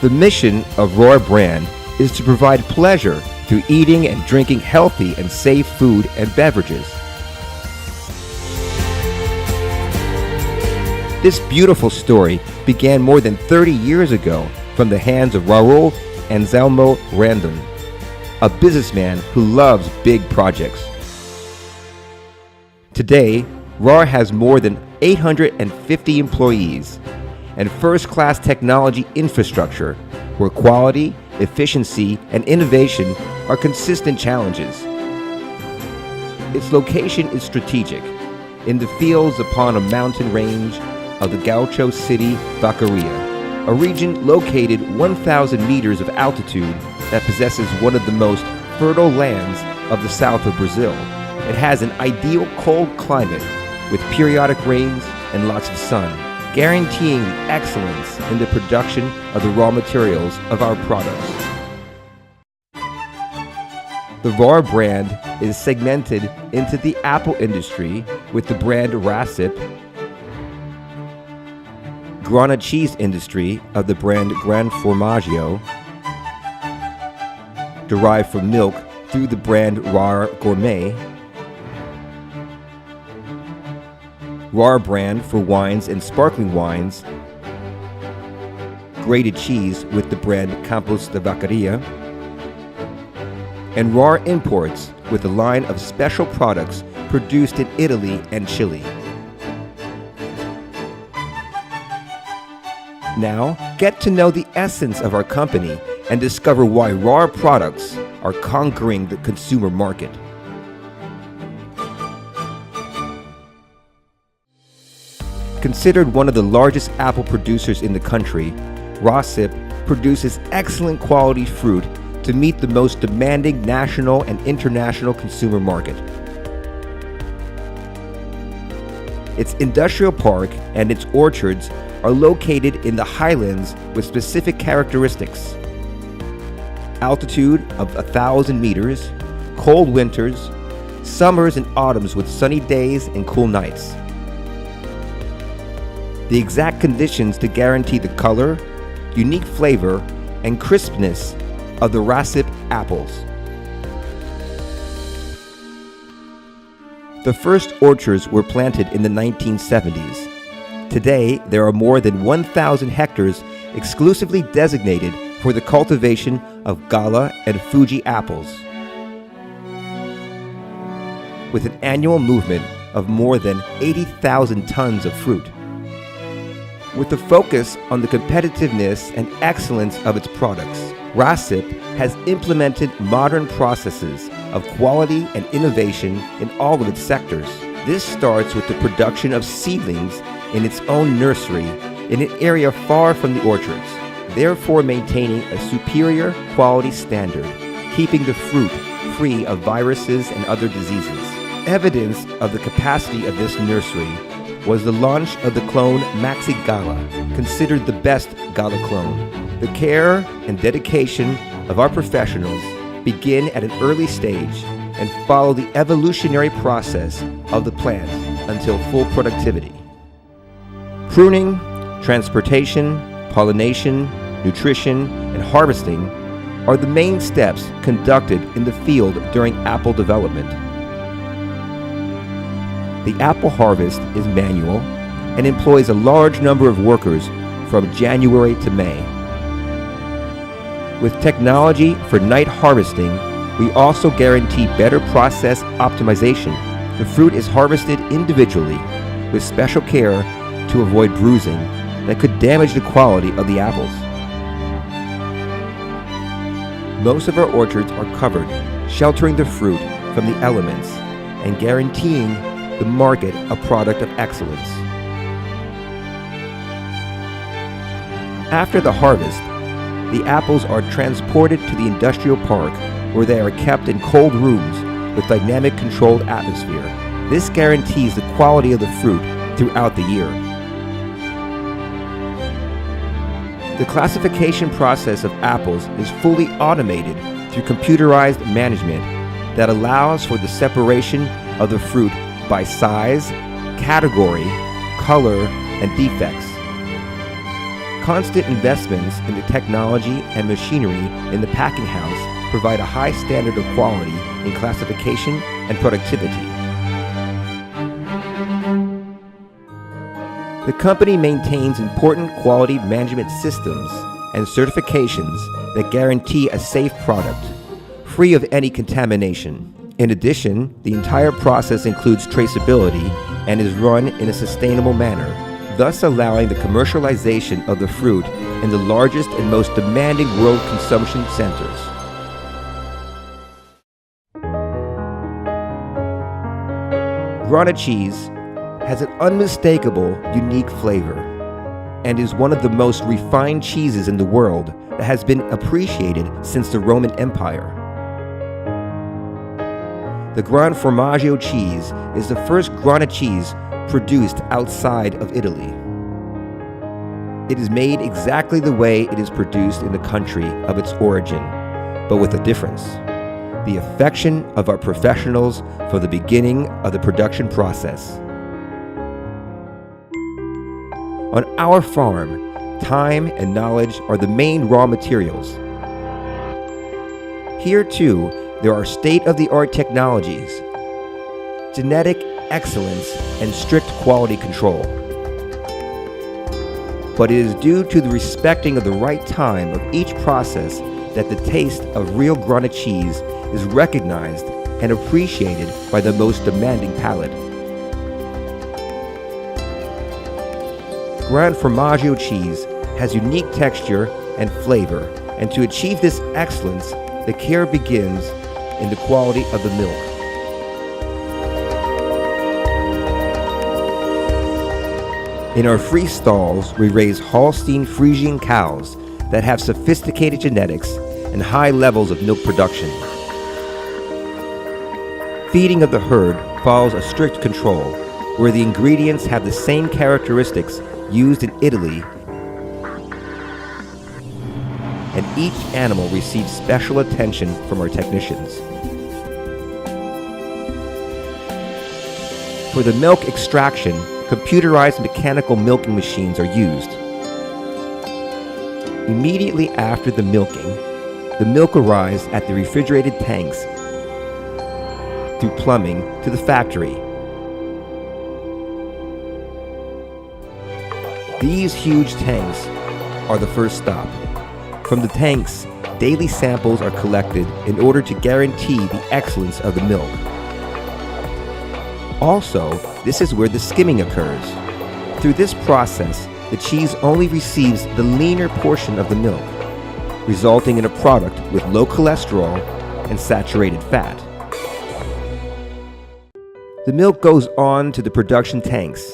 The mission of RAR brand is to provide pleasure through eating and drinking healthy and safe food and beverages. This beautiful story began more than 30 years ago from the hands of Raul Anselmo Randon, a businessman who loves big projects. Today, RAR has more than 850 employees and first-class technology infrastructure where quality, efficiency, and innovation are consistent challenges. Its location is strategic, in the fields upon a mountain range of the Gaucho city, Vacaria, a region located 1,000 meters of altitude that possesses one of the most fertile lands of the south of Brazil. It has an ideal cold climate with periodic rains and lots of sun, guaranteeing excellence in the production of the raw materials of our products. The RAR brand is segmented into the apple industry with the brand Racip, Grana cheese industry of the brand Gran Formaggio, derived from milk through the brand RAR Gourmet, RAR brand for wines and sparkling wines, grated cheese with the brand Campos de Vacaria, and RAR imports with a line of special products produced in Italy and Chile. Now, get to know the essence of our company and discover why RAR products are conquering the consumer market. Considered one of the largest apple producers in the country, Racip produces excellent quality fruit to meet the most demanding national and international consumer market. Its industrial park and its orchards are located in the highlands with specific characteristics: altitude of 1,000 meters, cold winters, summers and autumns with sunny days and cool nights. The exact conditions to guarantee the color, unique flavor, and crispness of the Racip apples. The first orchards were planted in the 1970s. Today, there are more than 1,000 hectares exclusively designated for the cultivation of Gala and Fuji apples, with an annual movement of more than 80,000 tons of fruit. With a focus on the competitiveness and excellence of its products, Racip has implemented modern processes of quality and innovation in all of its sectors. This starts with the production of seedlings in its own nursery in an area far from the orchards, therefore maintaining a superior quality standard, keeping the fruit free of viruses and other diseases. Evidence of the capacity of this nursery was the launch of the clone Maxi Gala, considered the best Gala clone. The care and dedication of our professionals begin at an early stage and follow the evolutionary process of the plant until full productivity. Pruning, transportation, pollination, nutrition, and harvesting are the main steps conducted in the field during apple development. The apple harvest is manual and employs a large number of workers from January to May. With technology for night harvesting, we also guarantee better process optimization. The fruit is harvested individually with special care to avoid bruising that could damage the quality of the apples. Most of our orchards are covered, sheltering the fruit from the elements and guaranteeing the market a product of excellence. After the harvest, the apples are transported to the industrial park where they are kept in cold rooms with dynamic controlled atmosphere. This guarantees the quality of the fruit throughout the year. The classification process of apples is fully automated through computerized management that allows for the separation of the fruit by size, category, color, and defects. Constant investments in the technology and machinery in the packing house provide a high standard of quality in classification and productivity. The company maintains important quality management systems and certifications that guarantee a safe product, free of any contamination. In addition, the entire process includes traceability and is run in a sustainable manner, thus allowing the commercialization of the fruit in the largest and most demanding world consumption centers. Grana cheese has an unmistakable, unique flavor and is one of the most refined cheeses in the world that has been appreciated since the Roman Empire. The Gran Formaggio cheese is the first Grana cheese produced outside of Italy. It is made exactly the way it is produced in the country of its origin, but with a difference: the affection of our professionals from the beginning of the production process. On our farm, time and knowledge are the main raw materials. Here too, there are state-of-the-art technologies, genetic excellence, and strict quality control. But it is due to the respecting of the right time of each process that the taste of real Grana cheese is recognized and appreciated by the most demanding palate. Gran Formaggio cheese has unique texture and flavor, and to achieve this excellence, the care begins in the quality of the milk. In our free stalls, we raise Holstein Friesian cows that have sophisticated genetics and high levels of milk production. Feeding of the herd follows a strict control, where the ingredients have the same characteristics used in Italy, and each animal receives special attention from our technicians. For the milk extraction, computerized mechanical milking machines are used. Immediately after the milking, the milk arrives at the refrigerated tanks through plumbing to the factory. These huge tanks are the first stop. From the tanks, daily samples are collected in order to guarantee the excellence of the milk. Also, this is where the skimming occurs. Through this process, the cheese only receives the leaner portion of the milk, resulting in a product with low cholesterol and saturated fat. The milk goes on to the production tanks,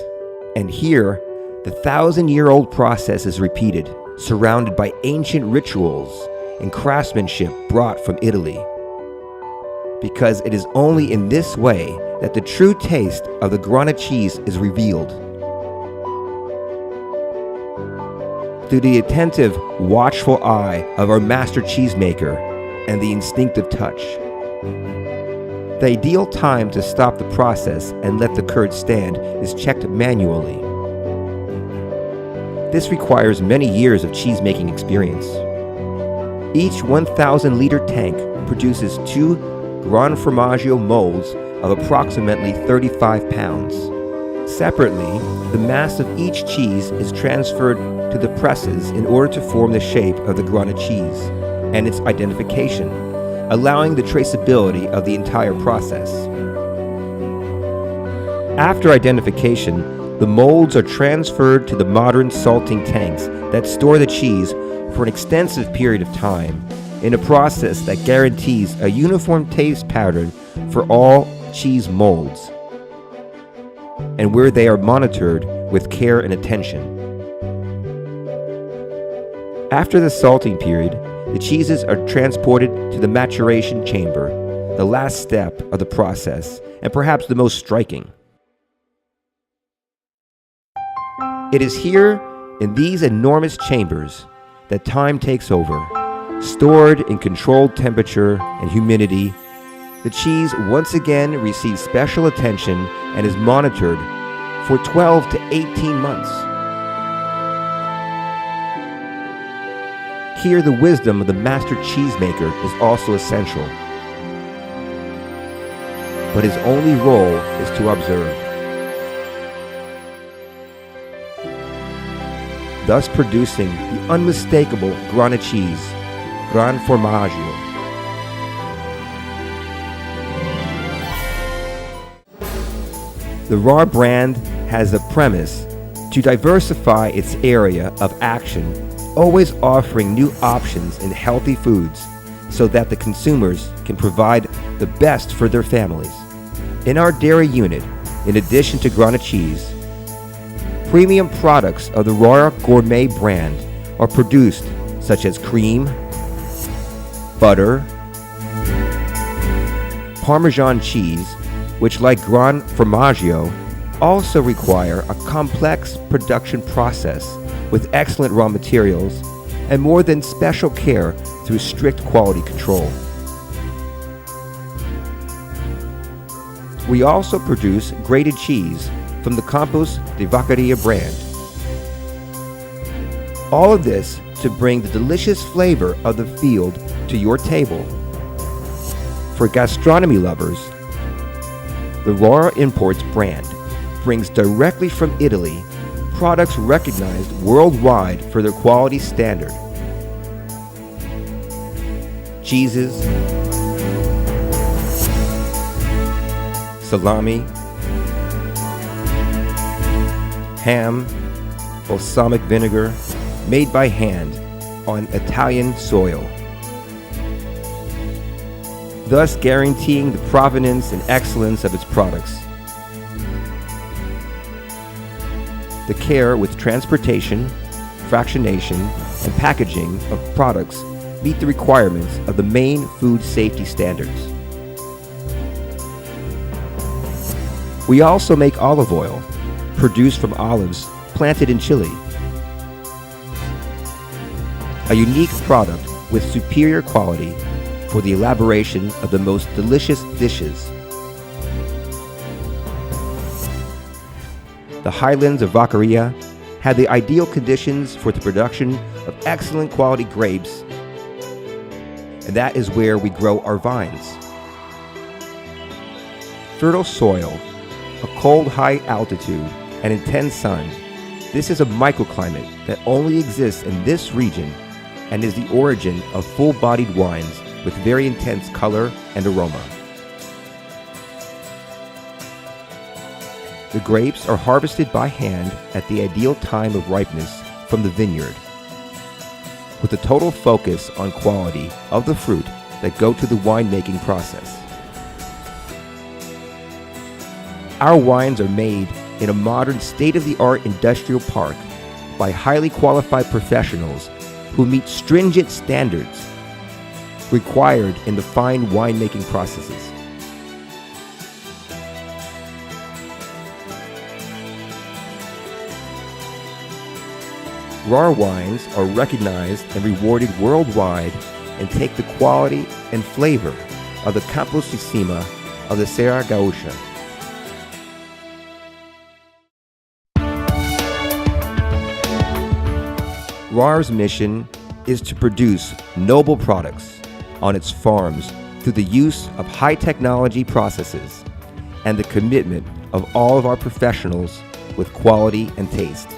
and here, the 1,000-year-old process is repeated, surrounded by ancient rituals and craftsmanship brought from Italy. Because it is only in this way that the true taste of the Grana cheese is revealed. Through the attentive, watchful eye of our master cheesemaker and the instinctive touch. The ideal time to stop the process and let the curd stand is checked manually. This requires many years of cheese-making experience. Each 1,000-liter tank produces 2 Gran Formaggio molds of approximately 35 pounds. Separately, the mass of each cheese is transferred to the presses in order to form the shape of the Grana cheese and its identification, allowing the traceability of the entire process. After identification, the molds are transferred to the modern salting tanks that store the cheese for an extensive period of time in a process that guarantees a uniform taste pattern for all cheese molds, and where they are monitored with care and attention. After the salting period, the cheeses are transported to the maturation chamber, the last step of the process, and perhaps the most striking. It is here, in these enormous chambers, that time takes over. Stored in controlled temperature and humidity, the cheese once again receives special attention and is monitored for 12 to 18 months. Here, the wisdom of the master cheesemaker is also essential, but his only role is to observe, thus producing the unmistakable Grana cheese, Gran Formaggio. The RAR brand has the premise to diversify its area of action, always offering new options in healthy foods so that the consumers can provide the best for their families. In our dairy unit, in addition to Grana cheese, premium products of the RAR Gourmet brand are produced, such as cream, butter, Parmesan cheese, which, like Gran Formaggio, also require a complex production process with excellent raw materials and more than special care through strict quality control. We also produce grated cheese from the Campos de Vacaria brand. All of this to bring the delicious flavor of the field to your table. For gastronomy lovers, the RAR Imports brand brings directly from Italy products recognized worldwide for their quality standard. Cheeses, salami, ham, balsamic vinegar, made by hand on Italian soil, thus guaranteeing the provenance and excellence of its products. The care with transportation, fractionation, and packaging of products meet the requirements of the main food safety standards. We also make olive oil, produced from olives planted in Chile. A unique product with superior quality for the elaboration of the most delicious dishes. The highlands of Vacaria had the ideal conditions for the production of excellent quality grapes, and that is where we grow our vines. Fertile soil, a cold high altitude, and intense sun. This is a microclimate that only exists in this region and is the origin of full-bodied wines with very intense color and aroma. The grapes are harvested by hand at the ideal time of ripeness from the vineyard, with a total focus on quality of the fruit that go to the winemaking process. Our wines are made in a modern state-of-the-art industrial park by highly qualified professionals who meet stringent standards required in the fine winemaking processes. RAR wines are recognized and rewarded worldwide and take the quality and flavor of the Campos de Cima of the Serra Gaúcha. RAR's mission is to produce noble products on its farms through the use of high technology processes and the commitment of all of our professionals with quality and taste.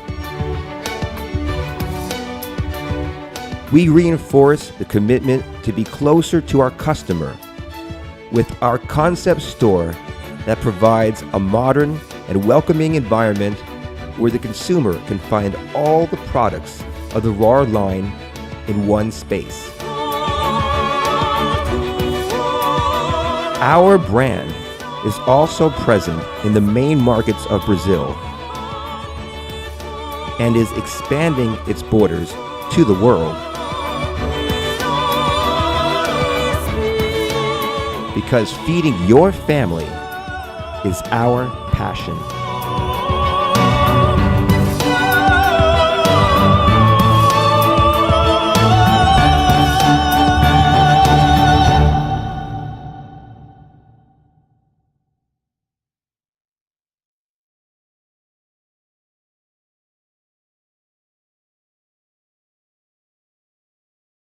We reinforce the commitment to be closer to our customer with our concept store that provides a modern and welcoming environment where the consumer can find all the products of the RAR line in one space. Our brand is also present in the main markets of Brazil and is expanding its borders to the world. Because feeding your family is our passion.